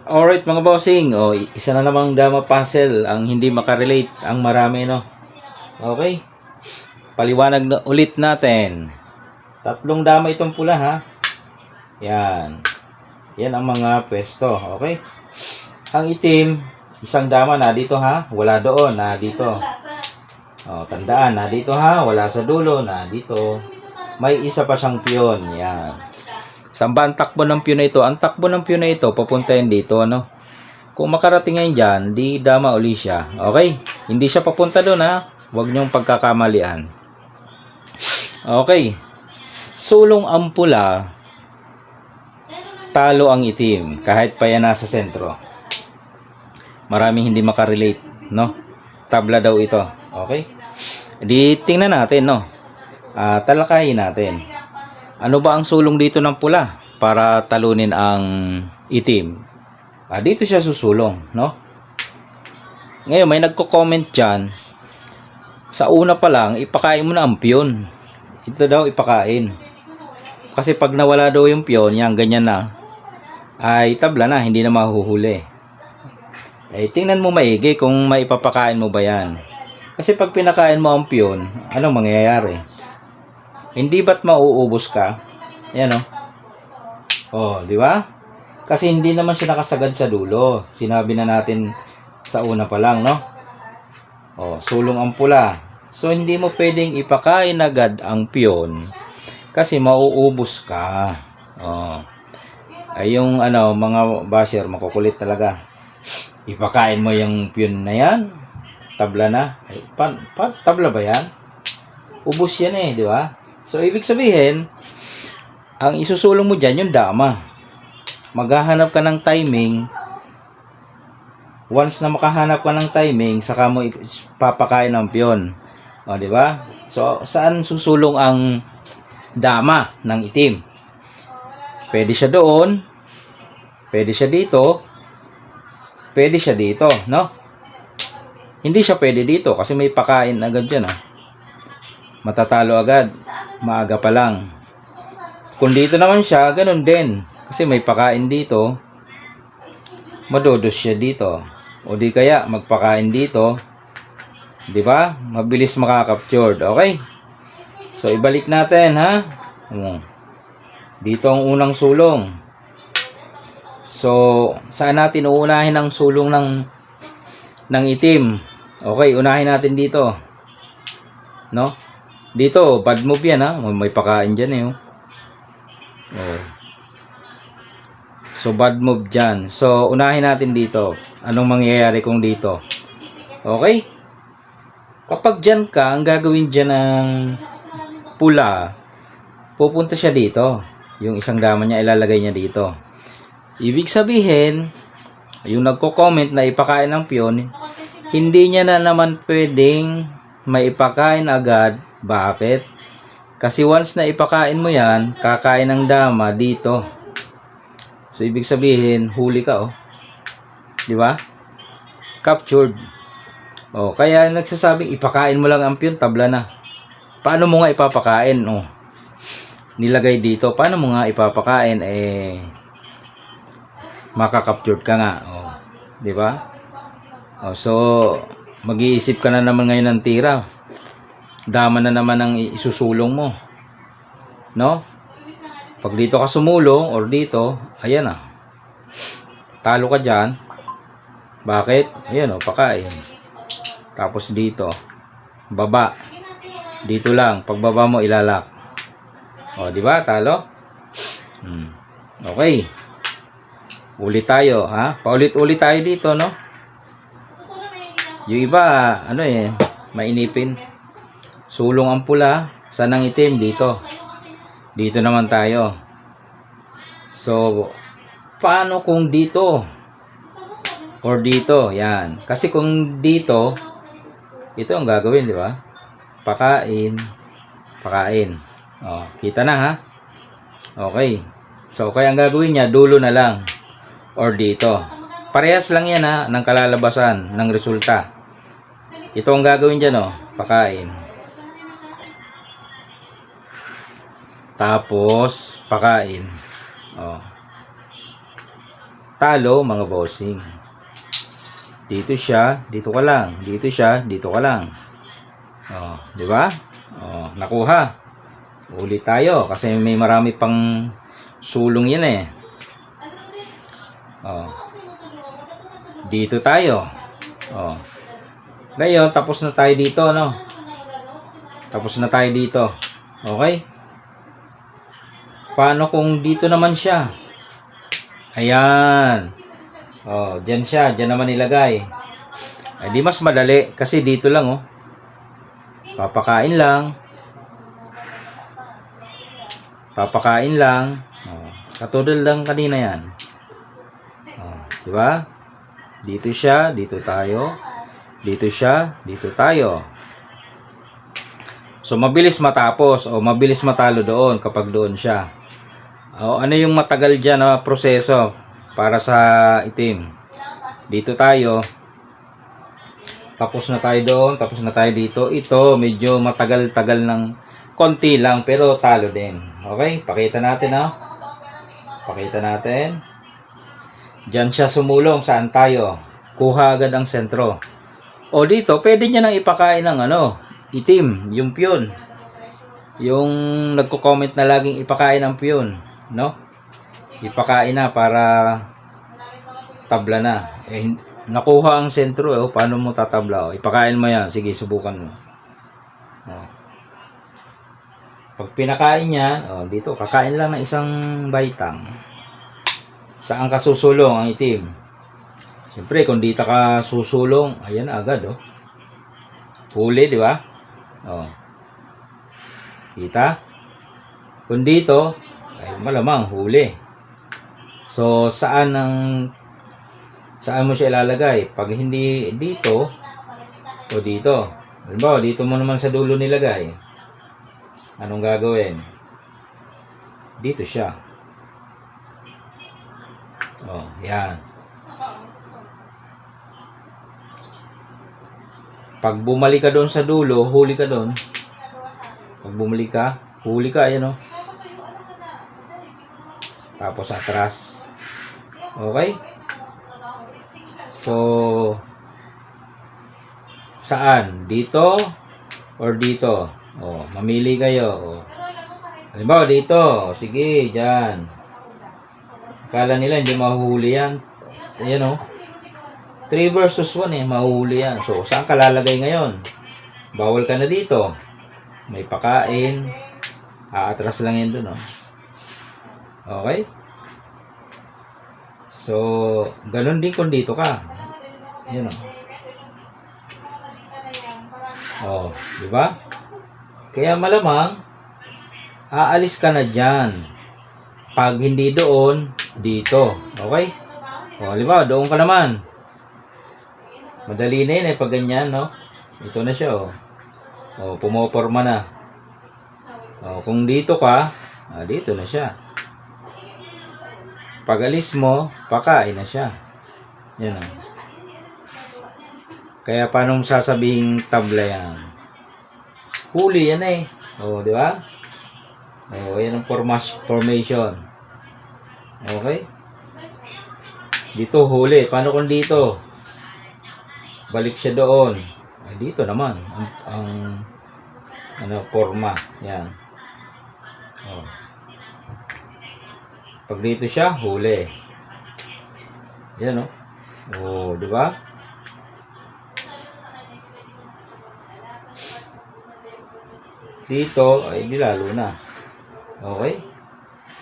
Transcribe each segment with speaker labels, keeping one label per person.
Speaker 1: Alright mga bossing, isa na namang dama puzzle ang hindi makarelate ang marami, no? Okay, paliwanag na ulit natin. Tatlong dama itong pula, ha? Yan. Yan ang mga pwesto, okay? Ang itim, isang dama na dito, ha? Wala doon, na dito. Tandaan, na dito, ha? Wala sa dulo, na dito. May isa pa siyang piyon, yan. Saan ba ang takbo ng piyon na ito? Ang takbo ng piyon na ito, papunta yan dito, ano? Kung makarating ngayon dyan, di dama uli siya. Okay? Hindi siya papunta doon, ha? Huwag niyong pagkakamalian. Okay. Sulong ang pula, talo ang itim, kahit pa yan nasa sentro. Maraming hindi makarelate, no? Tabla daw ito. Okay? Di tingnan natin, no? Talakayin natin. Ano ba ang sulong dito ng pula para talunin ang itim? Dito siya susulong, no? Ngayon, may nagko-comment dyan. Sa una pa lang, ipakain mo na ang piyon. Ito daw ipakain. Kasi pag nawala daw yung piyon, yan, ganyan na, ay tabla na, hindi na mahuhuli. Tingnan mo maigi kung maipapakain mo ba yan. Kasi pag pinakain mo ang piyon, anong mangyayari? Hindi ba't mauubos ka? Ayan, di ba? Kasi hindi naman siya nakasagad sa dulo. Sinabi na natin sa una pa lang, no? Sulong ang pula. So, hindi mo pwedeng ipakain agad ang piyon kasi mauubos ka. Ay, yung mga basher, makukulit talaga. Ipakain mo yung piyon na yan, tabla na. Ay, tabla ba yan? Ubos yan di ba? So, ibig sabihin, ang isusulong mo dyan, yung dama. Maghahanap ka ng timing. Once na makahanap ka ng timing, saka mo papakain ng piyon. Di ba? So, saan susulong ang dama ng itim? Pwede siya doon. Pwede siya dito. Pwede siya dito, no? Hindi siya pwede dito kasi may pakain agad dyan, matatalo agad. Maaga pa lang. Kung dito naman siya, ganun din. Kasi may pakain dito. Madodos siya dito. O di kaya, magpakain dito. Di ba? Mabilis makakaptured. Okay? So, ibalik natin, ha? Dito ang unang sulong. So, saan natin uunahin ang sulong ng itim? Okay, unahin natin dito. No? Dito, bad move yan, may pakain dyan So, bad move dyan. So, unahin natin dito. Anong mangyayari kung dito? Okay? Kapag dyan ka, ang gagawin dyan ng pula, pupunta siya dito. Yung isang dama niya, ilalagay niya dito. Ibig sabihin, yung nagko-comment na ipakain ng piyon, hindi niya na naman pwedeng maipakain agad. Bakit? Kasi once na ipakain mo yan, kakain ng dama dito. So, ibig sabihin, huli ka, Di ba? Captured. Kaya nagsasabing, ipakain mo lang ang piyon, tabla na. Paano mo nga ipapakain? Nilagay dito. Paano mo nga ipapakain? Makakaptured ka nga. Di ba? So, mag-iisip ka na naman ngayon ng tira. Dama na naman ang isusulong mo. No? Pag dito ka sumulong or dito, ayan talo ka dyan. Bakit? Ayan pakain. Tapos dito, baba. Dito lang. Pagbaba mo, ilalak. Di ba? Talo? Okay. Ulit tayo, Paulit-ulit tayo dito, no? Yung iba, mainipin. Sulong ang pula, saan ang itim? Dito. Dito naman tayo. So, paano kung dito? Or dito, yan. Kasi kung dito, ito ang gagawin, di ba? Pakain. Pakain. Kita na, Okay. So, kaya ang gagawin niya, dulo na lang. Or dito. Parehas lang yan, ng kalalabasan, ng resulta. Ito ang gagawin dyan, pakain. Tapos, pakain. talo mga bossing. Dito siya, dito ka lang. Dito siya, dito ka lang. Oh, di ba? Oh, nakuha. Ulit tayo kasi may marami pang sulong yan eh. Oh. Dito tayo. Oh. Ngayon, tapos na tayo dito, no? Tapos na tayo dito. Okay? Paano kung dito naman siya? Ayan. Oh, dyan siya. Dyan naman ilagay. Ay, di mas madali. Kasi dito lang, oh. Papakain lang. Papakain lang. Oh, katulad lang kanina yan. Oh, di ba? Dito siya, dito tayo. Dito siya, dito tayo. So, mabilis matapos o mabilis matalo doon kapag doon siya. O, ano yung matagal dyan na proseso para sa itim? Dito tayo. Tapos na tayo doon, tapos na tayo dito. Ito, medyo matagal-tagal ng konti lang, pero talo din. Okay? Pakita natin, ha? Pakita natin. Diyan siya sumulong. Saan tayo? Kuha agad ang sentro. O dito, pwede niya nang ipakain ng ano, itim, yung piyon. Yung nagko-comment na laging ipakain ng piyon, no? Ipakain na para tabla na. Eh, nakuha ang sentro, eh. Paano mo tatabla? O, ipakain mo yan. Sige, subukan mo. O. Pag pinakain niya, o, dito, kakain lang ng isang baitang. Saan ka susulong ang itim? Siyempre, kung dito ka susulong, ayan agad, oh. Huli, di ba? Oh. Kita? Kung dito, ay malamang huli. So, saan mo siya ilalagay? Pag hindi dito, o dito. Halimbawa, dito mo naman sa dulo nilagay. Anong gagawin? Dito siya. Oh, yan. Pag bumalik ka doon sa dulo, huli ka doon. Pag bumalik ka, huli ka, ayan o. Tapos atras. Okay? So, saan? Dito or dito? O, mamili kayo. O. Halimbawa, dito. O, sige, dyan. Akala nila hindi mahuhuli yan. Ayan o. 3 versus 1 eh, mahuhuli yan. So, saan ka lalagay ngayon? Bawal ka na dito. May pakain. Aatras lang yan dun, oh. Okay? So, ganun din kung dito ka. Yan, oh. Oh, di ba? Kaya malamang, aalis ka na dyan. Pag hindi doon, dito. Okay? O, di ba? Doon ka naman. Madali na yun eh, pag ganyan, no? Ito na siya, oh. O, pumoporma na. O, kung dito ka, dito na siya. Pag alis mo, pakain na siya. Yan, oh. Kaya paano sasabing tabla yan? Huli yan eh. O, di ba? O, yan ang formation. Okay? Dito huli. Paano kung dito? Balik siya doon. Ay, dito naman ang ano, forma. Yan. Oh. Pag dito siya, huli. Yan, oh. Oh, di ba? Dito, ay di lalo na. Okay?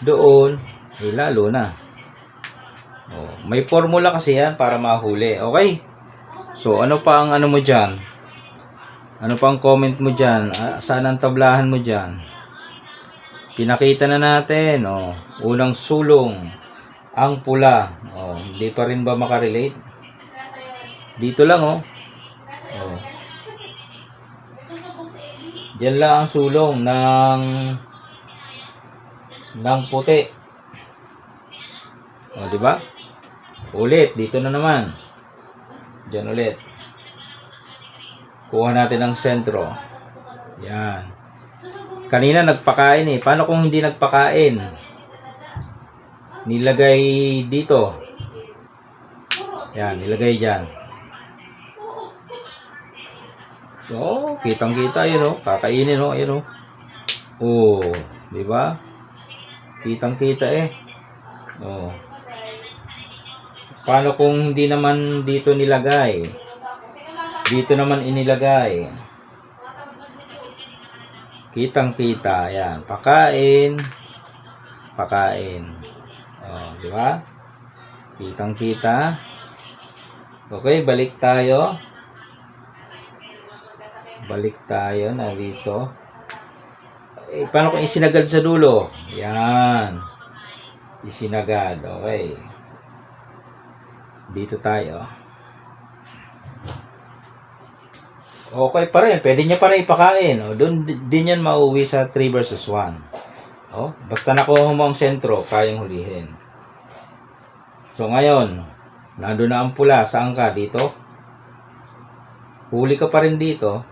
Speaker 1: Doon, ay lalo na. Oh, may formula kasi yan para mahuli. Okay? So, ano pa ang ano mo dyan? Ano pa ang comment mo dyan? Saan ang tablahan mo dyan? Pinakita na natin. Oh, unang sulong. Ang pula. Oh, hindi pa rin ba makarelate? Dito lang, oh. Oh. Diyan lang ang sulong ng puti. Oh, di ba? Ulit, dito na naman. Diyan ulit. Kuha natin ang sentro. Yan. Kanina nagpakain eh. Paano kung hindi nagpakain? Nilagay dito. Yan, ilagay dyan. So, kitang-kita yun, oh. Kakainin, oh. Ayun, oh. Oh, di ba? Kitang-kita eh. Oh. Paano kung hindi naman dito nilagay? Dito naman inilagay. Kitang-kita, yan. Pakain. Pakain. Oh, di ba? Kitang-kita. Okay, balik tayo. Balik tayo na dito. Eh, paano kung isinagad sa dulo? Yan. Isinagad. Okay. Dito tayo. Okay pa rin. Pwede niya pa rin ipakain. O, doon din yan mauwi sa 3 versus 1. O, basta nakuha mo ang sentro, kayang hulihin. So, ngayon, nandun na ang pula. Saan ka? Dito? Huli ka pa rin dito.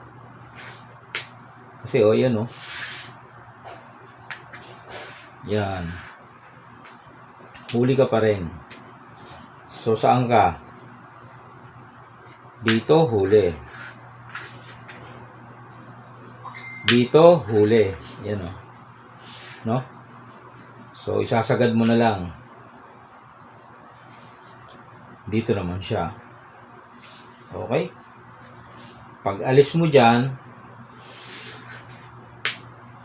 Speaker 1: Kasi, o, yan, o. Yan. Huli ka pa rin. So, saan ka? Dito, huli. Dito, huli. Yan, o. No? So, isasagad mo na lang. Dito naman siya. Okay? Pag alis mo dyan,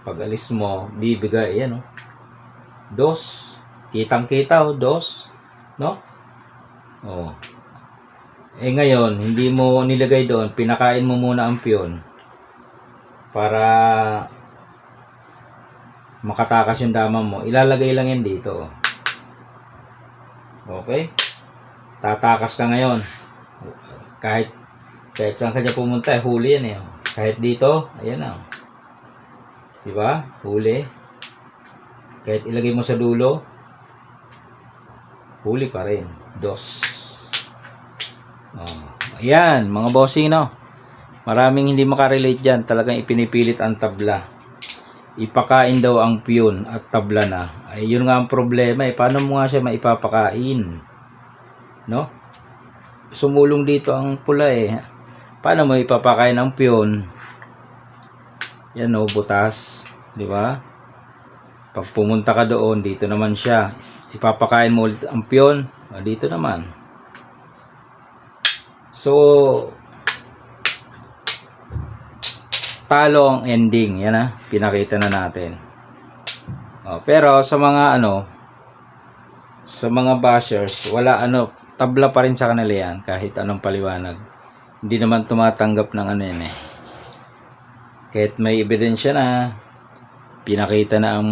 Speaker 1: pag alis mo, bibigay. Yan, o. Dos. Kitang-kita, o. Dos. No? Oh. Eh ngayon, hindi mo nilagay doon, pinakain mo muna ang piyon para makatakas yung dama mo. Ilalagay lang yan dito. Okay? Tatakas ka ngayon. Kahit saan ka dyan pumunta, huli yan eh. Kahit dito, ayan na. Diba? Huli. Kahit ilagay mo sa dulo, huli pa rin. Dos. Oh. Ayan, mga bossing, no? Maraming hindi makarelate dyan. Talagang ipinipilit ang tabla. Ipakain daw ang piyon at tabla na. Ay, yun nga ang problema eh. Paano mo nga siya maipapakain? No? Sumulong dito ang pula eh. Paano mo ipapakain ang piyon? Yan o, butas. Di ba? Pag pumunta ka doon, dito naman siya. Ipapakain mo ulit ang piyon. Dito naman. So, talo ang ending. Yan ha. Pinakita na natin. Pero sa mga sa mga bashers, wala tabla pa rin sa kanila yan. Kahit anong paliwanag. Hindi naman tumatanggap ng yan eh. Kahit may ebidensya na, pinakita na ang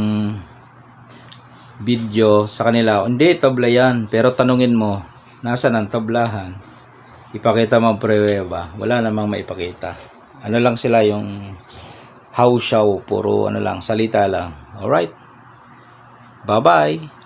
Speaker 1: video sa kanila. Hindi, tabla yan. Pero tanungin mo, nasaan ang tablahan? Ipakita mo ang pruweba. Wala namang maipakita. Ano lang sila yung how show. Puro lang, salita lang. Alright. Bye-bye.